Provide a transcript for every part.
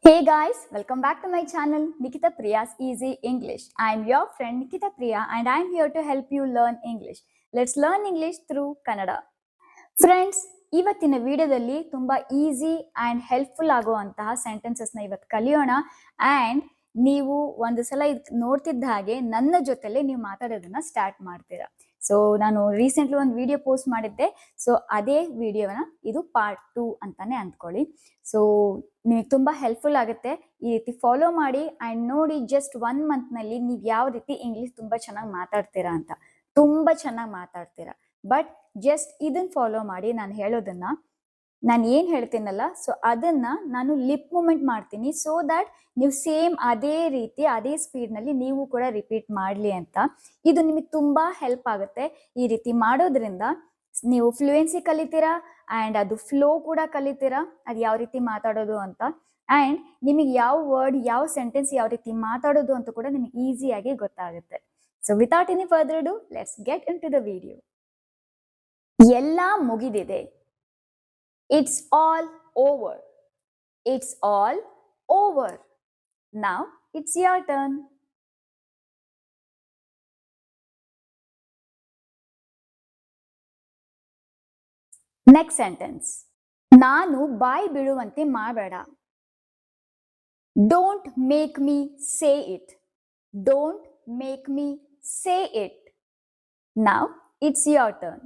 Hey guys, welcome back to my channel Nikita Priya's Easy English. I am your friend Nikita Priya and I am here to help you learn English. Let's learn English through Kannada. Friends, ಇವತ್ತಿನ ವಿಡಿಯೋದಲ್ಲಿ ತುಂಬಾ easy and helpful ಆಗುವಂತಹ ಸೆಂಟೆನ್ಸಸ್ನ ಇವತ್ತು ಕಲಿಯೋಣ. And ನೀವು ಒಂದು ಸಲ ನೋಡ್ತಿದ್ದ ಹಾಗೆ ನನ್ನ ಜೊತೆಲೆ ನೀವು ಮಾತಾಡೋದನ್ನ ಸ್ಟಾರ್ಟ್ ಮಾಡ್ತೀರಾ. ಸೊ ನಾನು ರೀಸೆಂಟ್ಲಿ ಒಂದು ವಿಡಿಯೋ ಪೋಸ್ಟ್ ಮಾಡಿದ್ದೆ. ಸೊ ಅದೇ ವಿಡಿಯೋನ ಇದು ಪಾರ್ಟ್ 2 ಅಂತಾನೆ ಅಂದ್ಕೊಳ್ಳಿ. ಸೊ ನಿಮಗೆ ತುಂಬಾ ಹೆಲ್ಪ್ಫುಲ್ ಆಗುತ್ತೆ. ಈ ರೀತಿ ಫಾಲೋ ಮಾಡಿ ಆ್ಯಂಡ್ ನೋಡಿ ಜಸ್ಟ್ 1 ಮಂತ್ನಲ್ಲಿ ನೀವು ಯಾವ ರೀತಿ ಇಂಗ್ಲಿಷ್ ತುಂಬಾ ಚೆನ್ನಾಗಿ ಮಾತಾಡ್ತೀರಾ ಅಂತ. ತುಂಬಾ ಚೆನ್ನಾಗಿ ಮಾತಾಡ್ತೀರಾ. ಬಟ್ ಜಸ್ಟ್ ಇದನ್ನ ಫಾಲೋ ಮಾಡಿ ನಾನು ಹೇಳೋದನ್ನ ನಾನು ಏನು ಹೇಳ್ತೀನಲ್ಲ ಸೊ ಅದನ್ನ ನಾನು ಲಿಪ್ ಮೂಮೆಂಟ್ ಮಾಡ್ತೀನಿ ಸೊ ದ್ಯಾಟ್ ನೀವು ಸೇಮ್ ಅದೇ ರೀತಿ ಅದೇ ಸ್ಪೀಡ್ನಲ್ಲಿ ನೀವು ಕೂಡ ರಿಪೀಟ್ ಮಾಡಲಿ ಅಂತ. ಇದು ನಿಮಗೆ ತುಂಬಾ ಹೆಲ್ಪ್ ಆಗುತ್ತೆ. ಈ ರೀತಿ ಮಾಡೋದ್ರಿಂದ ನೀವು ಫ್ಲೂಯೆನ್ಸಿ ಕಲಿತೀರಾ ಆ್ಯಂಡ್ ಅದು ಫ್ಲೋ ಕೂಡ ಕಲಿತೀರಾ, ಅದು ಯಾವ ರೀತಿ ಮಾತಾಡೋದು ಅಂತ. ಆ್ಯಂಡ್ ನಿಮಗೆ ಯಾವ ವರ್ಡ್ ಯಾವ ಸೆಂಟೆನ್ಸ್ ಯಾವ ರೀತಿ ಮಾತಾಡೋದು ಅಂತ ಕೂಡ ನಿಮಗೆ ಈಸಿಯಾಗಿ ಗೊತ್ತಾಗುತ್ತೆ. So without any further do let's get into the video. ಎಲ್ಲ ಮುಗಿದಿದೆ. It's all over. It's all over. Now it's your turn. Next sentence. ನಾನು ಬಾಯಿ ಬಿಡುವಂತೆ ಮಾಡಬೇಡ. Don't make me say it. Don't make me say it. Now it's your turn.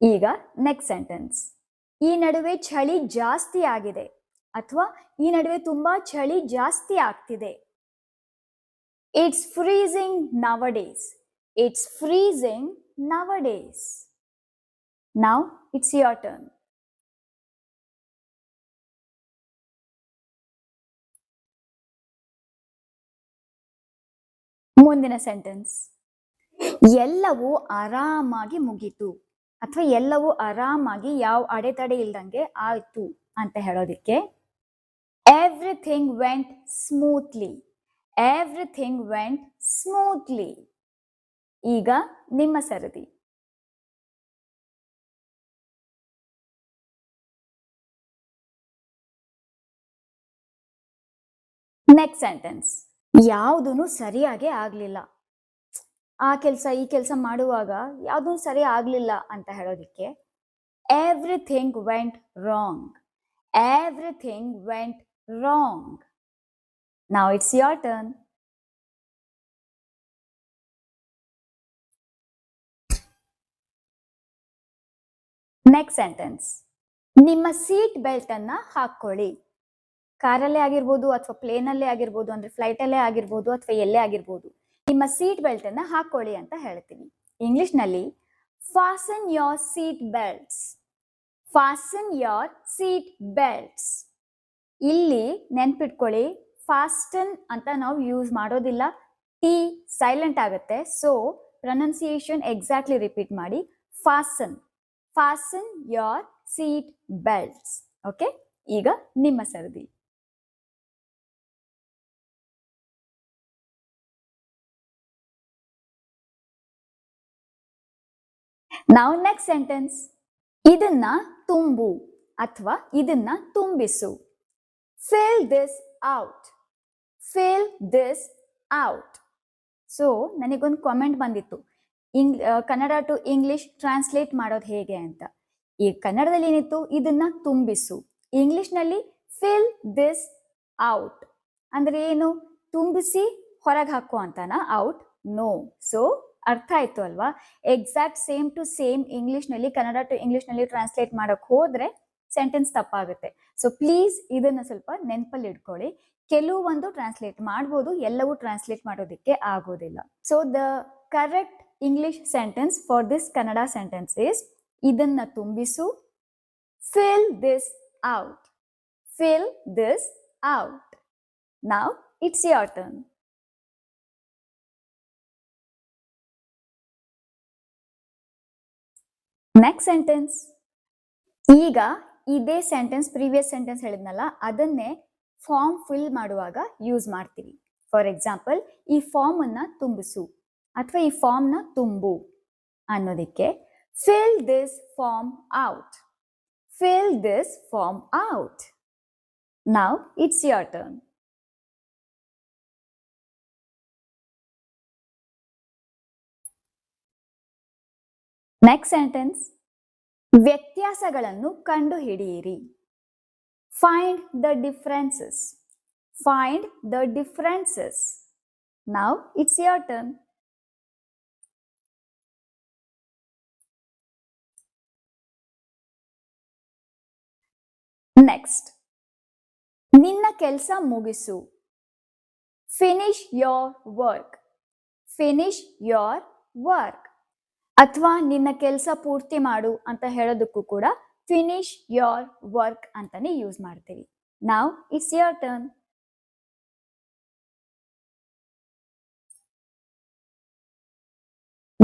ಈಗ next sentence. ಈ ನಡುವೆ ಚಳಿ ಜಾಸ್ತಿ ಆಗಿದೆ ಅಥವಾ ಈ ನಡುವೆ ತುಂಬಾ ಚಳಿ ಜಾಸ್ತಿ ಆಗ್ತಿದೆ. It's freezing nowadays. It's freezing nowadays. Now it's your turn. ಮುಂದಿನ ಸೆಂಟೆನ್ಸ್. ಎಲ್ಲವೂ ಆರಾಮಾಗಿ ಮುಗೀತು ಅಥವಾ ಎಲ್ಲವೂ ಆರಾಮಾಗಿ ಯಾವ ಅಡೆತಡೆ ಇಲ್ದಂಗೆ ಆಯ್ತು ಅಂತ ಹೇಳೋದಿಕ್ಕೆ everything went smoothly. Everything went smoothly. ಈಗ ನಿಮ್ಮ ಸರದಿ. Next sentence. ಯಾವುದೂ ಸರಿಯಾಗಿ ಆಗ್ಲಿಲ್ಲ. ಆ ಕೆಲಸ ಈ ಕೆಲಸ ಮಾಡುವಾಗ ಯಾವುದೂ ಸರಿ ಆಗ್ಲಿಲ್ಲ ಅಂತ ಹೇಳೋದಿಕ್ಕೆ everything went wrong. Everything went wrong. Now it's your turn. Next sentence. ನಿಮ್ಮ ಸೀಟ್ ಬೆಲ್ಟ್ ಅನ್ನ ಹಾಕೊಳ್ಳಿ. ಕಾರಲ್ಲೇ ಆಗಿರ್ಬೋದು ಅಥವಾ ಪ್ಲೇನಲ್ಲೇ ಆಗಿರ್ಬೋದು, ಅಂದ್ರೆ ಫ್ಲೈಟಲ್ಲೇ ಆಗಿರ್ಬೋದು ಅಥವಾ ಎಲ್ಲೇ ಆಗಿರ್ಬೋದು, ನಿಮ್ಮ ಸೀಟ್ ಬೆಲ್ಟ್ ಅನ್ನ ಹಾಕೊಳ್ಳಿ ಅಂತ ಹೇಳ್ತೀವಿ. ಇಂಗ್ಲಿಷ್ ನಲ್ಲಿ fasten your seat belts. Fasten your seat belts. ಇಲ್ಲಿ ನೆನ್ಪಿಟ್ಕೊಳ್ಳಿ, ಫಾಸ್ಟನ್ ಅಂತ ನಾವು ಯೂಸ್ ಮಾಡೋದಿಲ್ಲ. ಟಿ ಸೈಲೆಂಟ್ ಆಗುತ್ತೆ. ಸೊ ಪ್ರೊನೌನ್ಸಿಯೇಷನ್ ಎಕ್ಸಾಕ್ಟ್ಲಿ ರಿಪೀಟ್ ಮಾಡಿ. Fasten. Fasten your seat belts. Okay, ಈಗ ನಿಮ್ಮ ಸರದಿ. ನಾವು ನೆಕ್ಸ್ಟ್ ಸೆಂಟೆನ್ಸ್. ಇದನ್ನ ತುಂಬು ಅಥವಾ ಇದನ್ನ ತುಂಬಿಸು. Fill this out. Fill this out. So ನನಗೊಂದು ಕಾಮೆಂಟ್ ಬಂದಿತ್ತು, ಕನ್ನಡ ಟು ಇಂಗ್ಲಿಷ್ ಟ್ರಾನ್ಸ್ಲೇಟ್ ಮಾಡೋದು ಹೇಗೆ ಅಂತ. ಈ ಕನ್ನಡದಲ್ಲಿ ಏನಿತ್ತು, ಇದನ್ನ ತುಂಬಿಸು. ಇಂಗ್ಲಿಷ್ನಲ್ಲಿ ಫಿಲ್ ದಿಸ್ ಔಟ್ ಅಂದ್ರೆ ಏನು? ತುಂಬಿಸಿ ಹೊರಗೆ ಹಾಕೋ ಅಂತಾನ ಔಟ್? ನೋ. ಸೊ ಅರ್ಥ ಆಯ್ತು ಅಲ್ವಾ? ಎಕ್ಸಾಕ್ಟ್ ಸೇಮ್ ಟು ಸೇಮ್ ಇಂಗ್ಲಿಷ್ನಲ್ಲಿ ಕನ್ನಡ ಟು ಇಂಗ್ಲಿಷ್ನಲ್ಲಿ ಟ್ರಾನ್ಸ್ಲೇಟ್ ಮಾಡಕ್ ಹೋದ್ರೆ ಸೆಂಟೆನ್ಸ್ ತಪ್ಪಾಗುತ್ತೆ. ಸೊ ಪ್ಲೀಸ್ ಇದನ್ನ ಸ್ವಲ್ಪ ನೆನಪಲ್ಲಿ ಇಟ್ಕೊಳ್ಳಿ. ಕೆಲವೊಂದು ಟ್ರಾನ್ಸ್ಲೇಟ್ ಮಾಡ್ಬೋದು, ಎಲ್ಲವೂ ಟ್ರಾನ್ಸ್ಲೇಟ್ ಮಾಡೋದಕ್ಕೆ ಆಗೋದಿಲ್ಲ. So the correct English sentence for this Kannada sentence is ಇದನ್ನ ತುಂಬಿಸು. Fill this out. Fill this out. Now it's your turn. Next sentence. ಈಗ ಇದೇ ಸೆಂಟೆನ್ಸ್ ಪ್ರೀವಿಯಸ್ ಸೆಂಟೆನ್ಸ್ ಹೇಳಿದ್ನಲ್ಲ ಅದನ್ನೇ ಫಾರ್ಮ್ ಫಿಲ್ ಮಾಡುವಾಗ ಯೂಸ್ ಮಾಡ್ತೀವಿ. ಫಾರ್ ಎಕ್ಸಾಂಪಲ್, ಈ ಫಾರ್ಮ್ ಅನ್ನ ತುಂಬಿಸು ಅಥವಾ ಈ ಫಾರ್ಮ್ ನ ತುಂಬು. ಅನ್ನೋದಕ್ಕೆ fill this form out. Fill this form out. Now it's your turn. Next sentence. ವ್ಯತ್ಯಾಸಗಳನ್ನು ಕಂಡುಹಿಡಿಯಿರಿ. Find the differences. Find the differences. Now it's your turn. Next. ನಿನ್ನ ಕೆಲಸ ಮುಗಿಸು. Finish your work. Finish your work. ಅಥವಾ ನಿನ್ನ ಕೆಲಸ ಪೂರ್ತಿ ಮಾಡು ಅಂತ ಹೇಳೋದಕ್ಕೂ ಕೂಡ ಫಿನಿಶ್ ಯೋರ್ ವರ್ಕ್ ಅಂತಾನೆ ಯೂಸ್ ಮಾಡ್ತೀವಿ. ನಾವ್ ಇಟ್ಸ್ ಯೋರ್ ಟರ್ನ್.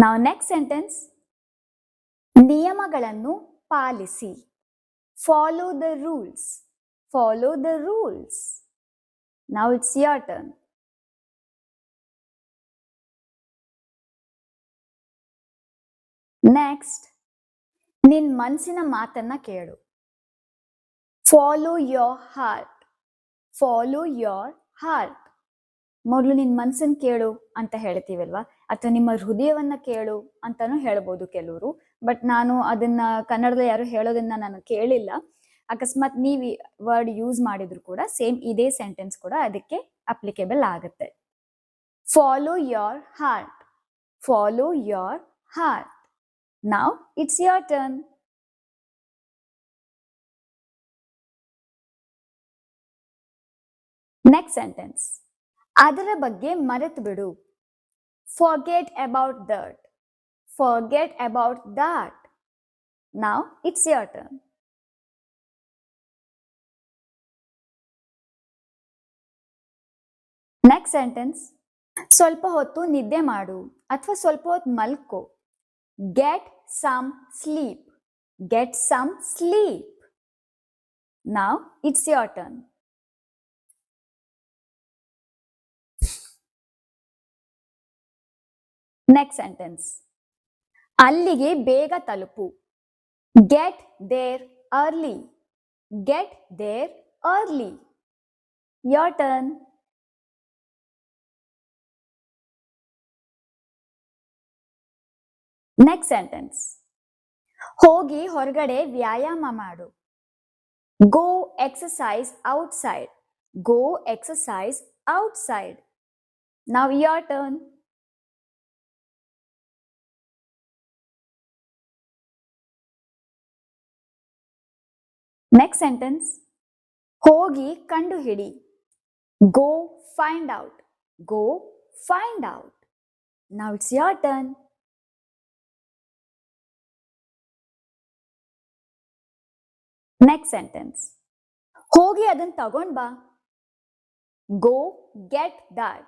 ನಾವ್ ನೆಕ್ಸ್ಟ್ ಸೆಂಟೆನ್ಸ್. ನಿಯಮಗಳನ್ನು policy. Follow the rules. Follow the rules. ನಾವ್ ಇಟ್ಸ್ ಯೋರ್ ಟರ್ನ್. ನೆಕ್ಸ್ಟ್. ನಿನ್ ಮನಸ್ಸಿನ ಮಾತನ್ನ ಕೇಳು. Follow your heart. Follow your heart. ಮೊದಲು ನಿನ್ ಮನ್ಸನ್ ಕೇಳು ಅಂತ ಹೇಳ್ತೀವಲ್ವಾ, ಅಥವಾ ನಿಮ್ಮ ಹೃದಯವನ್ನ ಕೇಳು ಅಂತಾನು ಹೇಳ್ಬೋದು ಕೆಲವರು. ಬಟ್ ನಾನು ಅದನ್ನ ಕನ್ನಡದಲ್ಲಿ ಯಾರು ಹೇಳೋದನ್ನ ನಾನು ಕೇಳಿಲ್ಲ. ಅಕಸ್ಮಾತ್ ನೀವು ವರ್ಡ್ ಯೂಸ್ ಮಾಡಿದ್ರು ಕೂಡ ಸೇಮ್ ಇದೇ ಸೆಂಟೆನ್ಸ್ ಕೂಡ ಅದಕ್ಕೆ ಅಪ್ಲಿಕೇಬಲ್ ಆಗುತ್ತೆ. Follow your heart. Follow your heart. Now it's your turn. Next sentence. ಅದರ ಬಗ್ಗೆ ಮರೆತು ಬಿಡು. Forget about that. Forget about that. Now it's your turn. Next sentence. ಸ್ವಲ್ಪ ಹೊತ್ತು ನಿದ್ದೆ ಮಾಡು ಅಥವಾ ಸ್ವಲ್ಪ ಹೊತ್ತು ಮಲ್ಕೋ. Get some sleep. Get some sleep. Now it's your turn. Next sentence. ಅಲ್ಲಿಗೆ ಬೇಗ ತಲುಪು. Get there early. Get there early. Your turn. Next sentence. ಹೋಗಿ ಹೊರಗಡೆ ವ್ಯಾಯಾಮ ಮಾಡು. Go exercise outside. Go exercise outside. Now your turn. Next sentence. ಹೋಗಿ ಕಂಡುಹಿಡಿ. Go find out. Go find out. Now it's your turn. Next sentence. ಹೋಗಿ ಅದನ್ನ ತಗೊಂಡ್ ಬಾ. Go get that.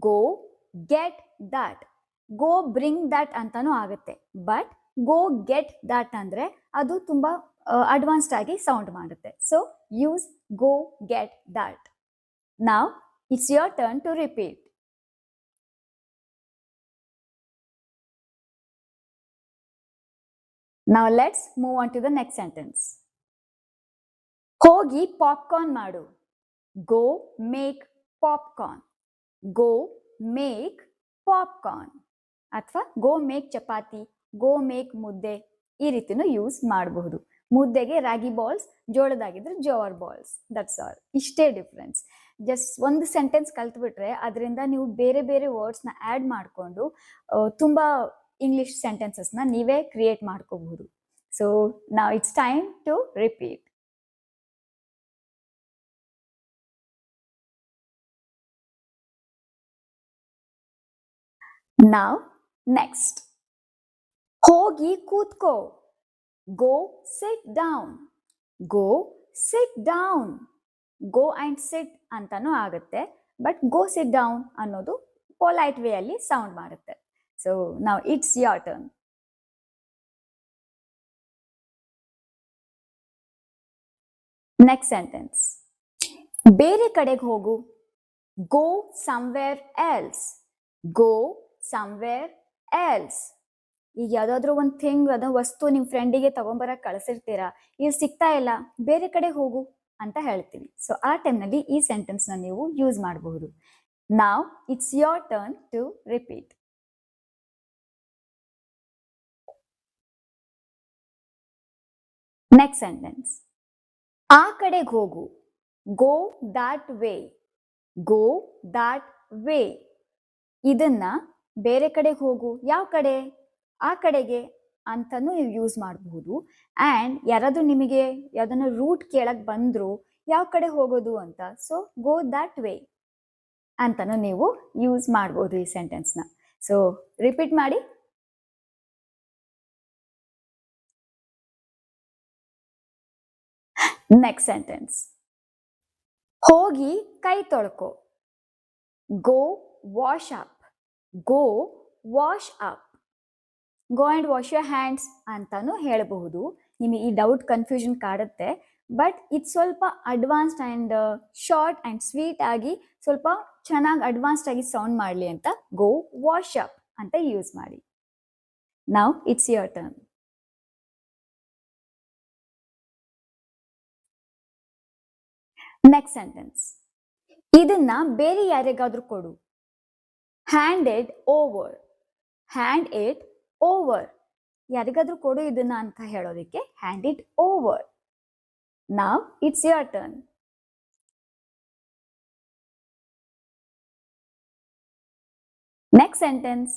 Go get that. Go bring that ಅಂತಾನು ಆಗುತ್ತೆ. But go get that ಅಂದ್ರೆ ಅದು ತುಂಬಾ ಅಡ್ವಾನ್ಸ್ಡ್ ಆಗಿ ಸೌಂಡ್ ಮಾಡುತ್ತೆ. So use go get that. Now it's your turn to repeat. Now let's move on to the next sentence. ಹೋಗಿ popcorn ಮಾಡು. Go make popcorn. Go make popcorn. ಅಥವಾ go make chapati, go make mudde, ಈ ರೀತಿನೂ use ಮಾಡಬಹುದು. ಮುದ್ದೆಗೆ ragi balls, ಜೋಳದಾಗಿದ್ರೆ jowar balls. That's all. ಇಷ್ಟೇ difference. Just ಒಂದು ಸೆಂಟೆನ್ಸ್ ಕಲ್ತ್ಬಿಟ್ರೆ ಅದರಿಂದ ನೀವು ಬೇರೆ ಬೇರೆ ವರ್ಡ್ಸ್ನ ಆ್ಯಡ್ ಮಾಡಿಕೊಂಡು ತುಂಬ ಇಂಗ್ಲಿಷ್ ಸೆಂಟೆನ್ಸಸ್ನ ನೀವೇ ಕ್ರಿಯೇಟ್ ಮಾಡ್ಕೋಬಹುದು. So now it's time to repeat. Now next. ಹೋಗಿ ಕೂತ್ಕೋ. Go sit down. Go sit down. Go and sit ಅಂತಾನೂ ಆಗುತ್ತೆ. ಬಟ್ go sit down ಅನ್ನೋದು ಪೊಲೈಟ್ ವೇ ಅಲ್ಲಿ ಸೌಂಡ್ ಮಾಡುತ್ತೆ. So now it's your turn. Next sentence. ಬೇರೆ ಕಡೆಗೆ ಹೋಗು. Go somewhere else. Go somewhere else. ಈಗ ಯಾವ್ದಾದ್ರು ಒಂದು ಥಿಂಗ್ ಅದ ವಸ್ತು ನಿಮ್ಮ ಫ್ರೆಂಡಿಗೆ ತಗೊಂಬರಕ್ ಕಳಿಸಿರ್ತೀರಾ, ಇಲ್ಲಿ ಸಿಗ್ತಾ ಇಲ್ಲ, ಬೇರೆ ಕಡೆ ಹೋಗು ಅಂತ ಹೇಳ್ತೀವಿ. ಸೊ ಆ ಟೈಮ್ನಲ್ಲಿ ಈ ಸೆಂಟೆನ್ಸ್ ನ ನೀವು ಯೂಸ್ ಮಾಡಬಹುದು. Now it's your turn to repeat. Next sentence, ಆ ಕಡೆಗೆ ಹೋಗು. Go that way. Go that way. ಇದನ್ನ ಬೇರೆ ಕಡೆಗೆ ಹೋಗು, ಯಾವ ಕಡೆ, ಆ ಕಡೆಗೆ ಅಂತಾನು ನೀವು ಯೂಸ್ ಮಾಡಬಹುದು. ಆ್ಯಂಡ್ ಯಾರಾದ್ರೂ ನಿಮಗೆ ಯಾವ್ದನ್ನ ರೂಟ್ ಕೇಳಕ್ ಬಂದ್ರು ಯಾವ ಕಡೆ ಹೋಗೋದು ಅಂತ, ಸೊ ಗೋ ದಾಟ್ ವೇ ಅಂತಾನು ನೀವು ಯೂಸ್ ಮಾಡಬಹುದು ಈ ಸೆಂಟೆನ್ಸ್ನ. ಸೊ ರಿಪೀಟ್ ಮಾಡಿ. ನೆಕ್ಸ್ಟ್ ಸೆಂಟೆನ್ಸ್, ಹೋಗಿ ಕೈ ತೊಳ್ಕೊ. Go wash up. Go wash up. Go and wash your hands ಅಂತಾನು ಹೇಳಬಹುದು. ನಿಮಗೆ ಈ ಡೌಟ್ ಕನ್ಫ್ಯೂಷನ್ ಕಾಡುತ್ತೆ, ಬಟ್ ಇದು ಸ್ವಲ್ಪ advanced and short and sweet ಆಗಿ ಸ್ವಲ್ಪ ಚೆನ್ನಾಗಿ ಅಡ್ವಾನ್ಸ್ಡ್ ಆಗಿ ಸೌಂಡ್ ಮಾಡಲಿ ಅಂತ ಗೋ ವಾಶ್ ಅಪ್ ಅಂತ ಯೂಸ್ ಮಾಡಿ. Now it's your turn. Next sentence, ಇದನ್ನ ಬೇರೆ ಯಾರಿಗಾದ್ರೂ ಕೊಡು. Hand it over. Hand it over. ಯಾರಿಗಾದ್ರೂ ಕೊಡು ಇದನ್ನ ಅಂತ ಹೇಳೋದಕ್ಕೆ hand it over. Now it's your turn. Next sentence,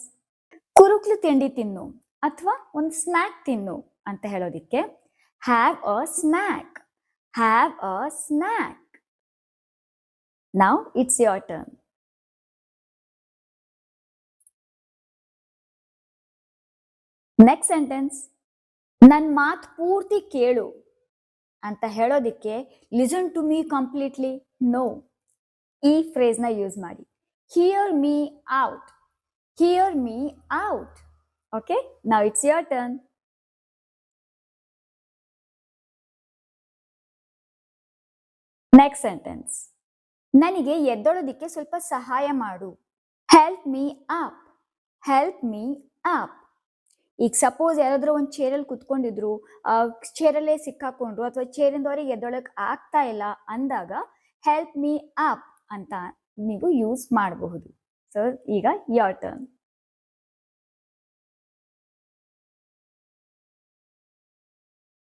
ಕುರುಕ್ಲು ತಿಂಡಿ ತಿನ್ನು ಅಥವಾ ಒಂದು ಸ್ನ್ಯಾಕ್ ತಿನ್ನು ಅಂತ ಹೇಳೋದಿಕ್ಕೆ have a snack. Have a snack. Now it's your turn. Next sentence, ನನ್ನ ಮಾತು ಪೂರ್ತಿ ಕೇಳು ಅಂತ ಹೇಳೋದಿಕ್ಕೆ listen to me completely. No. ಈ ಫ್ರೇಸ್ನ ಯೂಸ್ ಮಾಡಿ. Hear me out. Hear me out. Okay, now it's your turn. Next sentence, ನನಗೆ ಎದ್ದೊಳೋದಿಕ್ಕೆ ಸ್ವಲ್ಪ ಸಹಾಯ ಮಾಡು. Help me up. Help me up. ಈಗ ಸಪೋಸ್ ಯಾರಾದ್ರೂ ಒಂದು ಚೇರಲ್ಲಿ ಕುತ್ಕೊಂಡಿದ್ರು, ಚೇರಲ್ಲೇ ಸಿಕ್ಕಾಕೊಂಡ್ರು ಅಥವಾ ಚೇರಿಂದವರಿಗೆ ಎದ್ದೊಳಕ್ ಆಗ್ತಾ ಇಲ್ಲ ಅಂದಾಗ ಹೆಲ್ಪ್ ಮೀ ಅಪ್ ಅಂತ ನೀವು ಯೂಸ್ ಮಾಡಬಹುದು. ಸೊ ಈಗ ಯೋರ್ ಟರ್ನ್.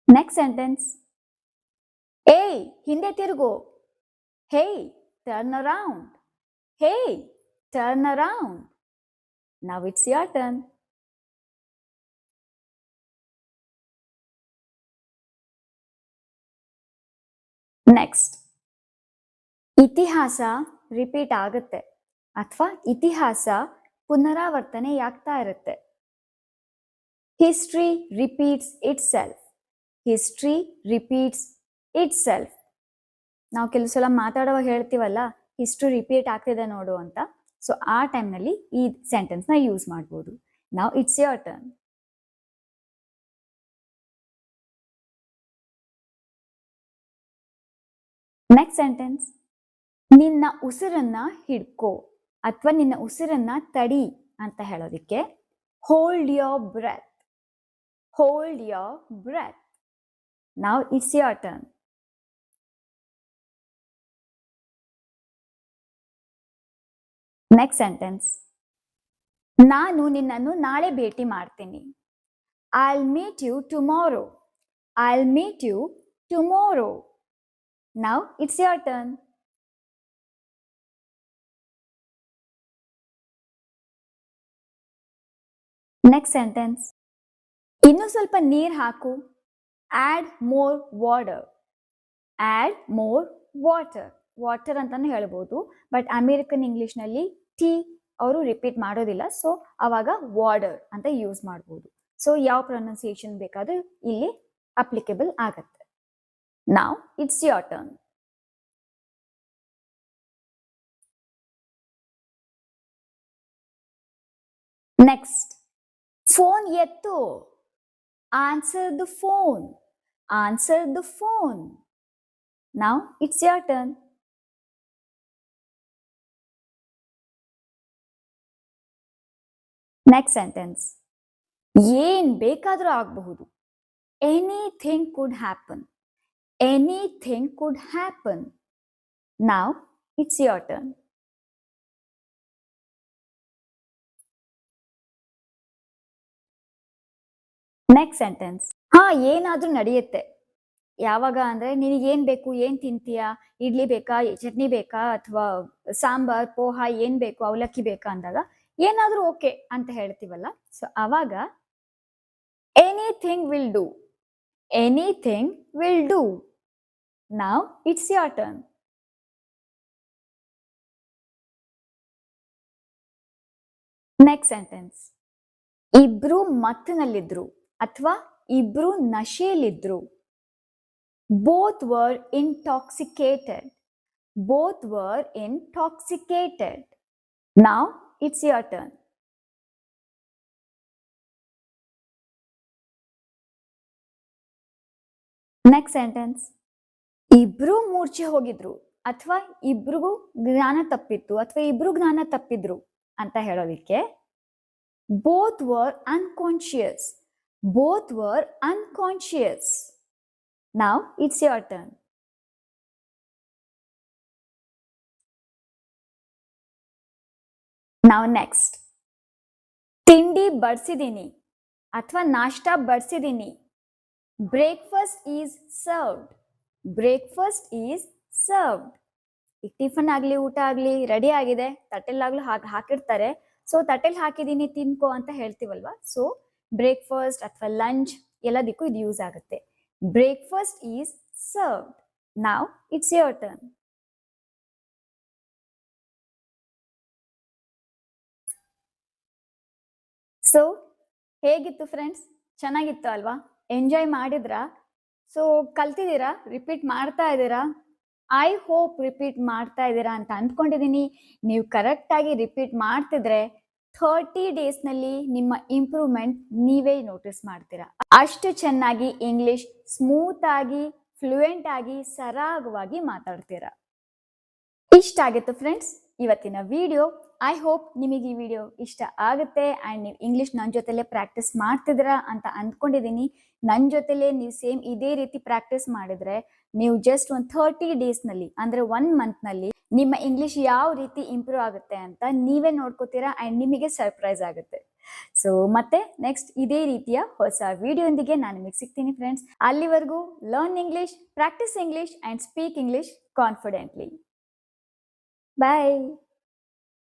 ನೆಕ್ಸ್ಟ್ ಸೆಂಟೆನ್ಸ್, ಏಯ್ ಹಿಂದೆ ತಿರುಗು. Hey turn around. Hey turn around. Now it's your turn. Next, ಇತಿಹಾಸ ರಿಪೀಟ್ ಆಗುತ್ತೆ ಅಥವಾ ಇತಿಹಾಸ ಪುನರಾವರ್ತನೆ ಆಗ್ತಾ ಇರುತ್ತೆ. History repeats itself. History repeats itself. ನಾವು ಕೆಲವು ಸಲ ಮಾತಾಡುವಾಗ ಹೇಳ್ತೀವಲ್ಲ, ಹಿಸ್ಟ್ರಿ ರಿಪೀಟ್ ಆಗ್ತಿದೆ ನೋಡು ಅಂತ. ಸೊ ಆ ಟೈಮ್ನಲ್ಲಿ ಈ ಸೆಂಟೆನ್ಸ್ನ ಯೂಸ್ ಮಾಡ್ಬೋದು. Now it's your turn. Next sentence, ನಿನ್ನ ಉಸಿರನ್ನ ಹಿಡ್ಕೋ ಅಥವಾ ನಿನ್ನ ಉಸಿರನ್ನ ತಡಿ ಅಂತ ಹೇಳೋದಿಕ್ಕೆ hold your breath. Hold your breath. Now it's your turn. Next sentence, ನಾನು ನಿನ್ನನ್ನು ನಾಳೆ ಭೇಟಿ ಮಾಡ್ತೀನಿ. I'll meet you tomorrow. I'll meet you tomorrow. Now it's your turn. Next sentence, ಇನ್ನು ಸ್ವಲ್ಪ ನೀರು ಹಾಕು. Add more water. Add more water. Water ಅಂತಾನು ಹೇಳ್ಬೋದು, ಬಟ್ ಅಮೇರಿಕನ್ ಇಂಗ್ಲಿಷ್ನಲ್ಲಿ ಟಿ ಅವರು ರಿಪೀಟ್ ಮಾಡೋದಿಲ್ಲ, ಸೊ ಅವಾಗ ವಾಟರ್ ಅಂತ ಯೂಸ್ ಮಾಡ್ಬೋದು. ಸೊ ಯಾವ ಪ್ರೊನೌನ್ಸಿಯೇಷನ್ ಬೇಕಾದ್ರೂ ಇಲ್ಲಿ ಅಪ್ಲಿಕೇಬಲ್ ಆಗತ್ತೆ. Now it's your turn. Next, phone ಎತ್ತು. Answer the phone. Answer the phone. Now it's your turn. Next sentence, ಏನ್ ಬೇಕಾದರೂ ಆಗಬಹುದು. Anything could happen. Anything could happen. Now it's your turn. Next sentence. ಹಾ, ಏನಾದ್ರೂ ನಡೆಯುತ್ತೆ. ಯಾವಾಗ ಅಂದ್ರೆ ನಿನಗೆ ಏನ್ ಬೇಕು, ಏನ್ ತಿಂತೀಯಾ, ಇಡ್ಲಿ ಬೇಕಾ, ಚಟ್ನಿ ಬೇಕಾ, ಅಥವಾ ಸಾಂಬಾರ್, ಪೋಹ ಏನ್ ಬೇಕು, ಅವಲಕ್ಕಿ ಬೇಕಾ ಅಂದಾಗ ಏನಾದ್ರೂ ಓಕೆ ಅಂತ ಹೇಳ್ತೀವಲ್ಲ. ಸೊ ಅವಾಗ anything will do. Anything will do. Now it's your turn. Next sentence. ಇಬ್ರು ಮತ್ತಿನಲ್ಲಿದ್ರು ಅಥವಾ ಇಬ್ರು ನಶೆಯಲ್ಲಿದ್ರು. Both were intoxicated. Both were intoxicated. Now it's your turn. Next sentence. ಇಬ್ರು ಮೂರ್ಛೆ ಹೋಗಿದ್ರು ಅಥವಾ ಇಬ್ರಿಗೂ ಜ್ಞಾನ ತಪ್ಪಿತ್ತು ಅಥವಾ ಇಬ್ರು ಜ್ಞಾನ ತಪ್ಪಿದ್ರು ಅಂತ ಹೇಳೋದಿಕ್ಕೆ both were unconscious. Both were unconscious. Now it's your turn. Now next. ತಿಂಡಿ ಬಡಿಸಿದೀನಿ ಅಥವಾ ನಾಷ್ಟಾ ಬಡಿಸಿದೀನಿ. Breakfast is served. Breakfast is served. ಈಗ ಟಿಫನ್ ಆಗಲಿ, ಊಟ ಆಗಲಿ ರೆಡಿ ಆಗಿದೆ, ತಟ್ಟೆಲ್ಲಾಗ್ಲೂ ಹಾಕಿರ್ತಾರೆ. ಸೊ ತಟ್ಟೆಲ್ ಹಾಕಿದೀನಿ ತಿನ್ಕೋ ಅಂತ ಹೇಳ್ತೀವಲ್ವಾ. ಸೊ ಬ್ರೇಕ್ಫಾಸ್ಟ್ ಅಥವಾ ಲಂಚ್ ಎಲ್ಲದಕ್ಕೂ ಇದು ಯೂಸ್ ಆಗುತ್ತೆ. Breakfast is served. Now it's your turn. So ಹೇಗಿತ್ತು ಫ್ರೆಂಡ್ಸ್? ಚೆನ್ನಾಗಿತ್ತು ಅಲ್ವಾ? ಎಂಜಾಯ್ ಮಾಡಿದ್ರಾ? ಸೊ ಕಲ್ತಿದ್ದೀರಾ? ರಿಪೀಟ್ ಮಾಡ್ತಾ ಇದ್ದೀರಾ? ಐ ಹೋಪ್ ರಿಪೀಟ್ ಮಾಡ್ತಾ ಇದ್ದೀರಾ ಅಂತ ಅಂದ್ಕೊಂಡಿದ್ದೀನಿ. ನೀವು ಕರೆಕ್ಟಾಗಿ ರಿಪೀಟ್ ಮಾಡ್ತಿದ್ರೆ 30 ಡೇಸ್ನಲ್ಲಿ ನಿಮ್ಮ ಇಂಪ್ರೂವ್ಮೆಂಟ್ ನೀವೇ ನೋಟಿಸ್ ಮಾಡ್ತೀರಾ. ಅಷ್ಟು ಚೆನ್ನಾಗಿ ಇಂಗ್ಲಿಷ್ ಸ್ಮೂತ್ ಆಗಿ, ಫ್ಲೂಯೆಂಟ್ ಆಗಿ, ಸರಾಗವಾಗಿ ಮಾತಾಡ್ತೀರಾ. ಇಷ್ಟ ಆಗಿತ್ತು ಫ್ರೆಂಡ್ಸ್ ಇವತ್ತಿನ ವಿಡಿಯೋ. ಐ ಹೋಪ್ ನಿಮಗೆ ಈ ವಿಡಿಯೋ ಇಷ್ಟ ಆಗುತ್ತೆ ಆ್ಯಂಡ್ ನೀವು ಇಂಗ್ಲಿಷ್ ನನ್ನ ಜೊತೆಲೇ ಪ್ರಾಕ್ಟೀಸ್ ಮಾಡ್ತಿದ್ದೀರಾ ಅಂತ ಅಂದ್ಕೊಂಡಿದ್ದೀನಿ. ನನ್ನ ಜೊತೆಲೇ ನೀವು ಸೇಮ್ ಇದೇ ರೀತಿ ಪ್ರಾಕ್ಟೀಸ್ ಮಾಡಿದ್ರೆ ನೀವು ಜಸ್ಟ್ ಒಂದು 30 ಡೇಸ್ನಲ್ಲಿ ಅಂದರೆ 1 ಮಂತ್ನಲ್ಲಿ ನಿಮ್ಮ ಇಂಗ್ಲಿಷ್ ಯಾವ ರೀತಿ ಇಂಪ್ರೂವ್ ಆಗುತ್ತೆ ಅಂತ ನೀವೇ ನೋಡ್ಕೋತೀರಾ ಆ್ಯಂಡ್ ನಿಮಗೆ ಸರ್ಪ್ರೈಸ್ ಆಗುತ್ತೆ. ಸೊ ಮತ್ತೆ ನೆಕ್ಸ್ಟ್ ಇದೇ ರೀತಿಯ ಹೊಸ ವಿಡಿಯೋಂದಿಗೆ ನಾನು ನಿಮಗೆ ಸಿಗ್ತೀನಿ ಫ್ರೆಂಡ್ಸ್. ಅಲ್ಲಿವರೆಗೂ learn English, practice English and speak English confidently. Bye.